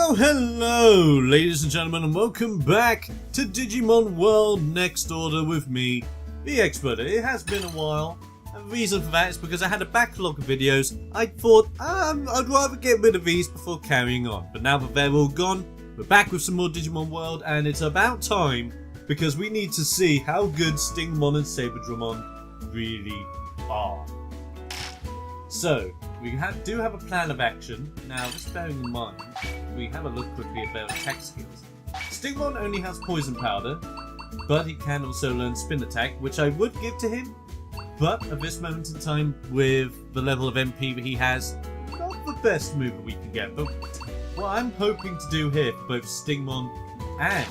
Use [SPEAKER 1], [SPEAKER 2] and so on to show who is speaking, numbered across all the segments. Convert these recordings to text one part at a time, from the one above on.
[SPEAKER 1] Oh, hello, ladies and gentlemen, and welcome back to Digimon World Next Order with me, TheXploder. It has been a while, and the reason for that is because I had a backlog of videos. I thought, I'd rather get rid of these before carrying on, but now that they're all gone, we're back with some more Digimon World, and it's about time, because we need to see how good Stingmon and Saberdramon really are. So, we do have a plan of action. Now, just bearing in mind, we have a look quickly at their attack skills. Stingmon only has Poison Powder, but he can also learn Spin Attack, which I would give to him. But at this moment in time, with the level of MP that he has, not the best move that we can get. But what I'm hoping to do here for both Stingmon and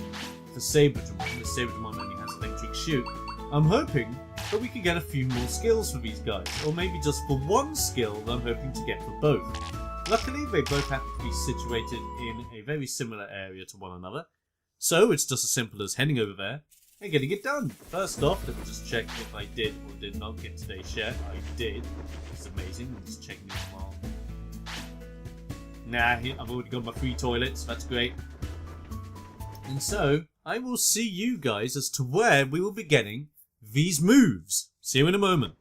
[SPEAKER 1] for Saberdramon, as Saberdramon only has Electric Shoot, I'm hoping that we can get a few more skills for these guys, or maybe just for one skill that I'm hoping to get for both. Luckily, they both happen to be situated in a very similar area to one another, so it's just as simple as heading over there and getting it done. First off, let me just check if I did or did not get today's share. I did. It's amazing. I'm just checking this while. Nah, I've already got my free toilets. That's great. And so, I will see you guys as to where we will be getting these moves. See you in a moment.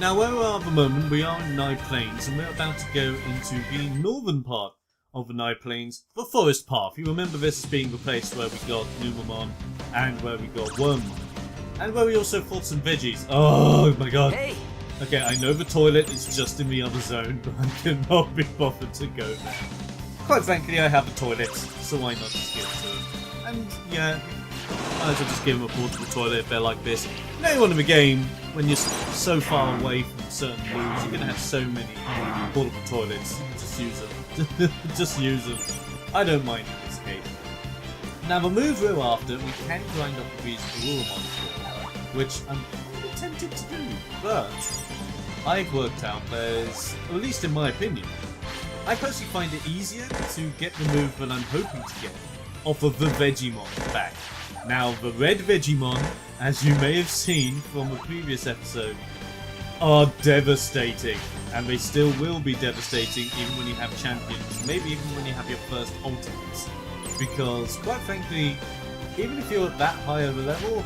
[SPEAKER 1] Now, where we are at the moment, we are in Nye Plains, and we're about to go into the northern part of the Nye Plains, the Forest Path. You remember this as being the place where we got Numamon, and where we got Wormmon, and where we also fought some veggies. Oh my god. Hey. Okay, I know the toilet is just in the other zone, but I cannot be bothered to go there. Quite frankly, I have the toilets, so why not just give it to them? And yeah, I might as well just give them a portable toilet if they're like this. You know, in the game, when you're so far away from certain moves, you're going to have so many portable toilets. Just use them. Just use them. I don't mind in this case. Now, the moves we're after, we can grind up these Digimon for, which I'm tempted to do, but I've worked out there's, at least in my opinion, I personally find it easier to get the move that I'm hoping to get off of the Vegemon back. Now, the red Vegemon, as you may have seen from the previous episode, are devastating. And they still will be devastating even when you have champions, maybe even when you have your first ultimates. Because, quite frankly, even if you're at that high of a level,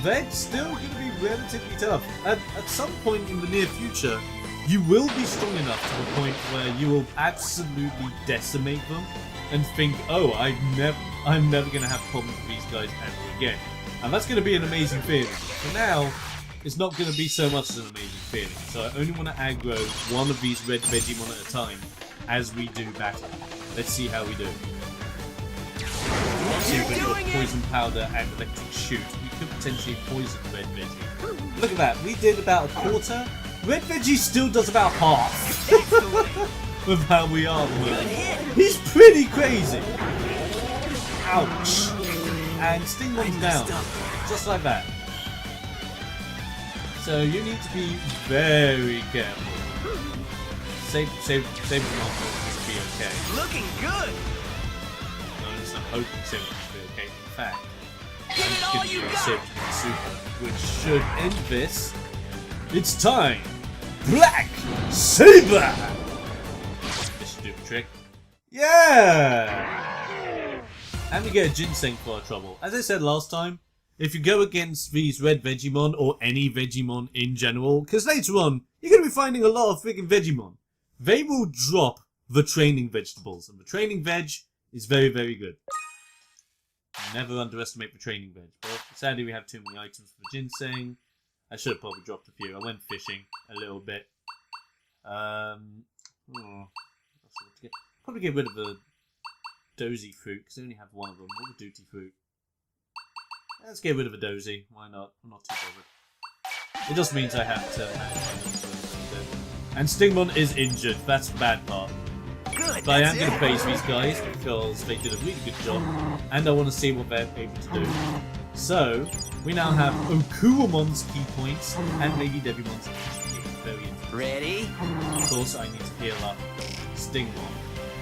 [SPEAKER 1] they're still going to be relatively tough. At some point in the near future, you will be strong enough to the point where you will absolutely decimate them and think, oh, I'm never going to have problems with these guys ever again. And that's going to be an amazing feeling. For now, it's not going to be so much as an amazing feeling. So I only want to aggro one of these red Vegemon at a time as we do battle. Let's see how we do. See if we've got Poison Powder and Electric Shoot. We could potentially poison red Veggie. Look at that, we did about a quarter. Red Veggie still does about half. With how we are at the moment. He's pretty crazy. Ouch. And Stingmon's down. Just like that. So you need to be very careful. Saberdramon will be okay.
[SPEAKER 2] Looking good.
[SPEAKER 1] No, I'm just hoping Saberdramon will be okay. In fact, I'm just going to use Saberdramon Super, which should end this. It's time. Black Saber. This should do the trick. Yeah. And we get a Ginseng for our trouble. As I said last time, if you go against these red Vegemon, or any Vegemon in general, because later on, you're going to be finding a lot of freaking Vegemon, they will drop the training vegetables, and the training veg is very, very good. Never underestimate the training veg. But sadly, we have too many items for Ginseng. I should have probably dropped a few. I went fishing a little bit. Probably get rid of the Dozy fruit, because I only have one of them. Or the Duty fruit. Let's get rid of a Dozy. Why not? I'm not too bothered. It just means I have to and Stingmon is injured. That's the bad part. But I am going to praise these guys because they did a really good job. And I want to see what they're able to do. So, we now have Okuamon's key points and Lady Devimon's key. Very interesting.
[SPEAKER 2] Ready?
[SPEAKER 1] Of course, I need to heal up Stingmon,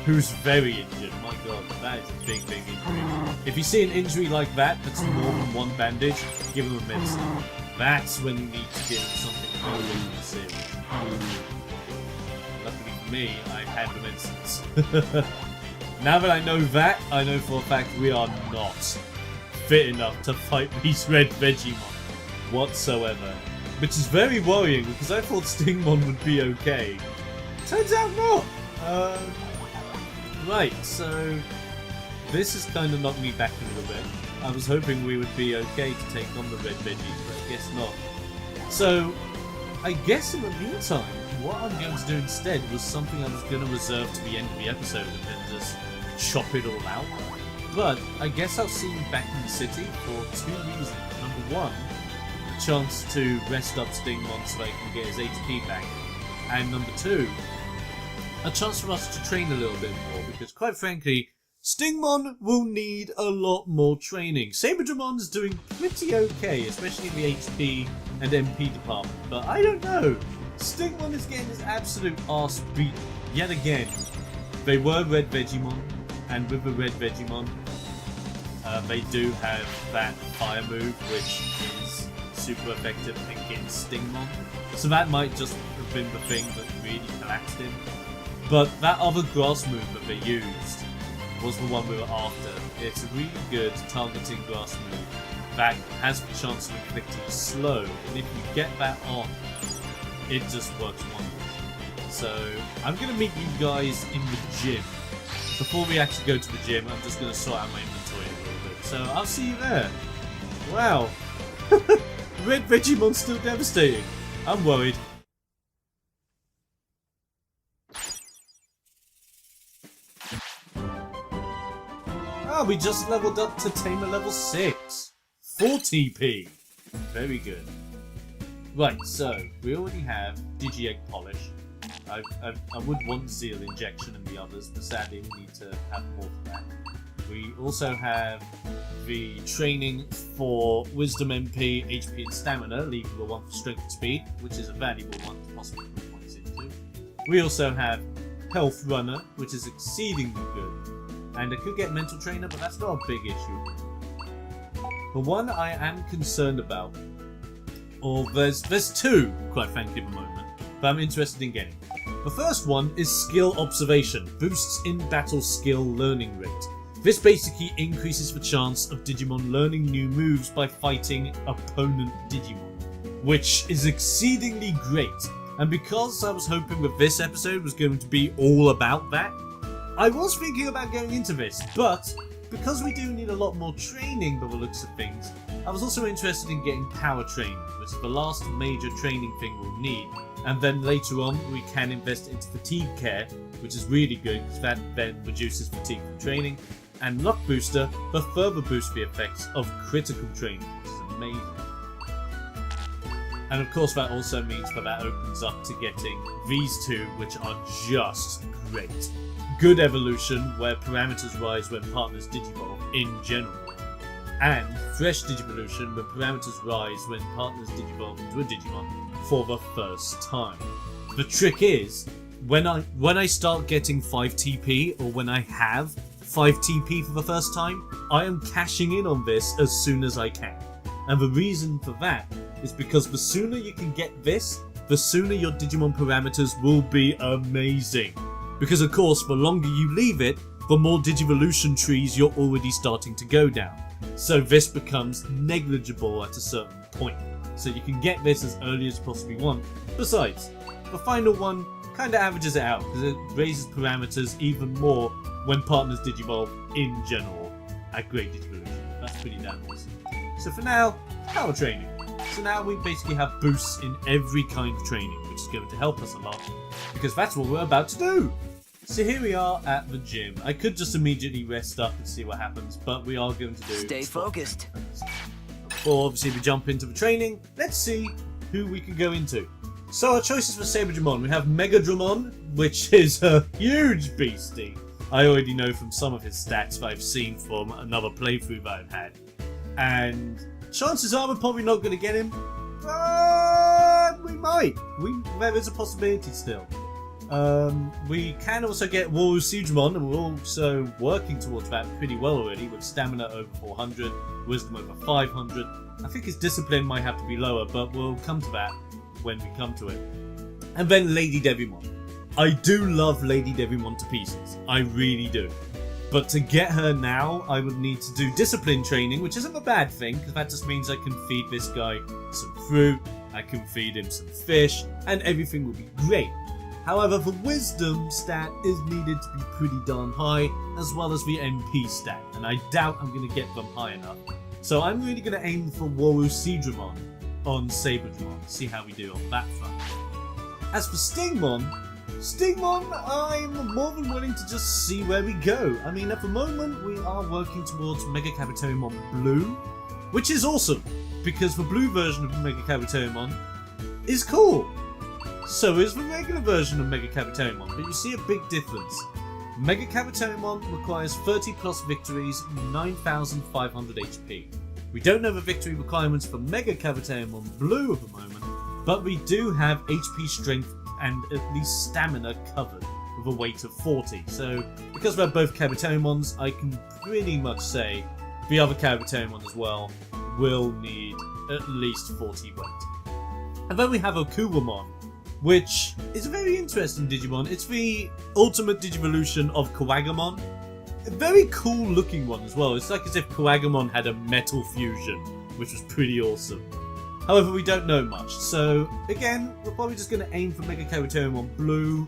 [SPEAKER 1] who's very injured. My god, that is a big, big injury. If you see an injury like that, that's more than one bandage, give him a medicine. That's when you need to give him something really serious. Luckily for me, I've had the medicines. Now that I know that, I know for a fact we are not fit enough to fight these red Vegemon whatsoever. Which is very worrying because I thought Stingmon would be okay. Turns out not! Right, so this has kind of knocked me back a little bit. I was hoping we would be okay to take on the red veggies, but I guess not. So, I guess in the meantime, what I'm going to do instead was something I was going to reserve to the end of the episode and then just chop it all out. But I guess I'll see you back in the city for two reasons. Number one, a chance to rest up Stingmon so I can get his HP back. And number two, a chance for us to train a little bit more, because quite frankly, Stingmon will need a lot more training. Saberdramon's doing pretty okay, especially in the HP and MP department, but I don't know. Stingmon is getting his absolute arse beat yet again. They were red Vegemon, and with the red Vegemon, they do have that fire move, which is super effective against Stingmon. So that might just have been the thing that really collapsed him. But that other grass move that they used was the one we were after. It's a really good targeting grass move that has the chance of inflicting slow, and if you get that on, it just works wonders. So I'm going to meet you guys in the gym. Before we actually go to the gym, I'm just going to sort out my inventory a little bit. So I'll see you there. Wow. Red Vegemon's still devastating. I'm worried. Oh, we just leveled up to Tamer level 6. 4 TP. Very good. Right, so we already have Digi-Egg Polish. I would want Zeal Injection and the others, but sadly we need to have more for that. We also have the training for Wisdom MP, HP and Stamina, leaving the one for Strength and Speed, which is a valuable one to possibly put points into. We also have Health Runner, which is exceedingly good. And I could get Mental Trainer, but that's not a big issue. The one I am concerned about, or there's two, quite frankly, at the moment, that I'm interested in getting. The first one is Skill Observation, boosts in-battle skill learning rate. This basically increases the chance of Digimon learning new moves by fighting opponent Digimon, which is exceedingly great. And because I was hoping that this episode was going to be all about that, I was thinking about going into this, but because we do need a lot more training by the looks of things, I was also interested in getting Power Training, which is the last major training thing we'll need. And then later on, we can invest into Fatigue Care, which is really good because that then reduces fatigue from training. And Luck Booster for further boost the effects of critical training, which is amazing. And of course that also means that opens up to getting these two, which are just great. Good Evolution, where parameters rise when partners digivolve in general. And Fresh Digivolution, where parameters rise when partners digivolve into a Digimon for the first time. The trick is, when I start getting 5 TP, or when I have 5 TP for the first time, I am cashing in on this as soon as I can. And the reason for that is because the sooner you can get this, the sooner your Digimon parameters will be amazing. Because of course, the longer you leave it, the more Digivolution trees you're already starting to go down. So this becomes negligible at a certain point. So you can get this as early as you possibly want. Besides, the final one kind of averages it out, because it raises parameters even more when partners digivolve in general at Great Digivolution. That's pretty damn awesome. So for now, Power Training. So now we basically have boosts in every kind of training, which is going to help us a lot, because that's what we're about to do. So here we are at the gym. I could just immediately rest up and see what happens, but we are going to do...
[SPEAKER 2] Stay focused.
[SPEAKER 1] Before obviously we jump into the training, let's see who we can go into. So our choices for Saberdramon, we have Megadramon, which is a huge beastie. I already know from some of his stats that I've seen from another playthrough that I've had. And chances are we're probably not going to get him, but we might. There is a possibility still. We can also get Waru Sujimon, and we're also working towards that pretty well already, with Stamina over 400, Wisdom over 500. I think his Discipline might have to be lower, but we'll come to that when we come to it. And then Lady Devimon. I do love Lady Devimon to pieces. I really do. But to get her now, I would need to do discipline training, which isn't a bad thing, because that just means I can feed this guy some fruit, I can feed him some fish, and everything will be great. However, the wisdom stat is needed to be pretty darn high, as well as the MP stat, and I doubt I'm going to get them high enough. So I'm really going to aim for Waru Seedramon on Saberdramon, see how we do on that front. As for Stingmon, I'm more than willing to just see where we go. I mean, at the moment, we are working towards Mega Kabutorimon Blue, which is awesome, because the blue version of Mega Kabutorimon is cool. So is the regular version of Mega Kabutorimon, but you see a big difference. Mega Kabutorimon requires 30 plus victories, 9,500 HP. We don't know the victory requirements for Mega Kabutorimon Blue at the moment, but we do have HP strength and at least stamina covered with a weight of 40. So, because we're both Kabutorimons, I can pretty much say the other Kabutorimon as well will need at least 40 weight. And then we have Okuwamon, which is a very interesting Digimon. It's the ultimate Digivolution of Kuwagamon. A very cool looking one as well. It's like as if Kuwagamon had a metal fusion, which was pretty awesome. However, we don't know much, so again, we're probably just going to aim for Mega Kabutorimon Blue.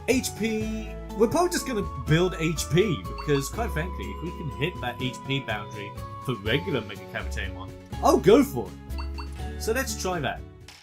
[SPEAKER 1] HP, we're probably just going to build HP, because quite frankly, if we can hit that HP boundary for regular Mega Kabutorimon, I'll go for it. So let's try that.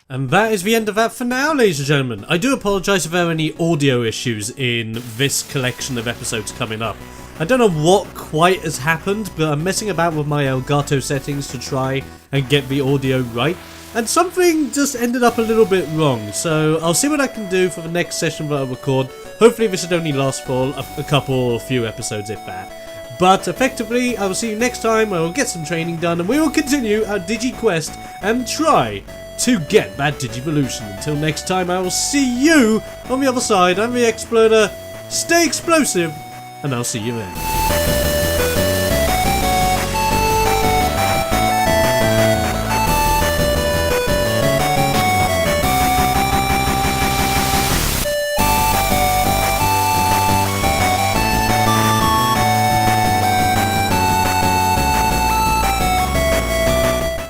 [SPEAKER 1] And that is the end of that for now, ladies and gentlemen. I do apologise if there are any audio issues in this collection of episodes coming up. I don't know what quite has happened, but I'm messing about with my Elgato settings to try and get the audio right. And something just ended up a little bit wrong, so I'll see what I can do for the next session that I record. Hopefully this should only last for a couple or few episodes, if that. But effectively, I will see you next time where we'll get some training done and we will continue our Digi Quest and try to get that Digivolution. Until next time, I will see you on the other side. I'm TheXploder. Stay explosive, and I'll see you then.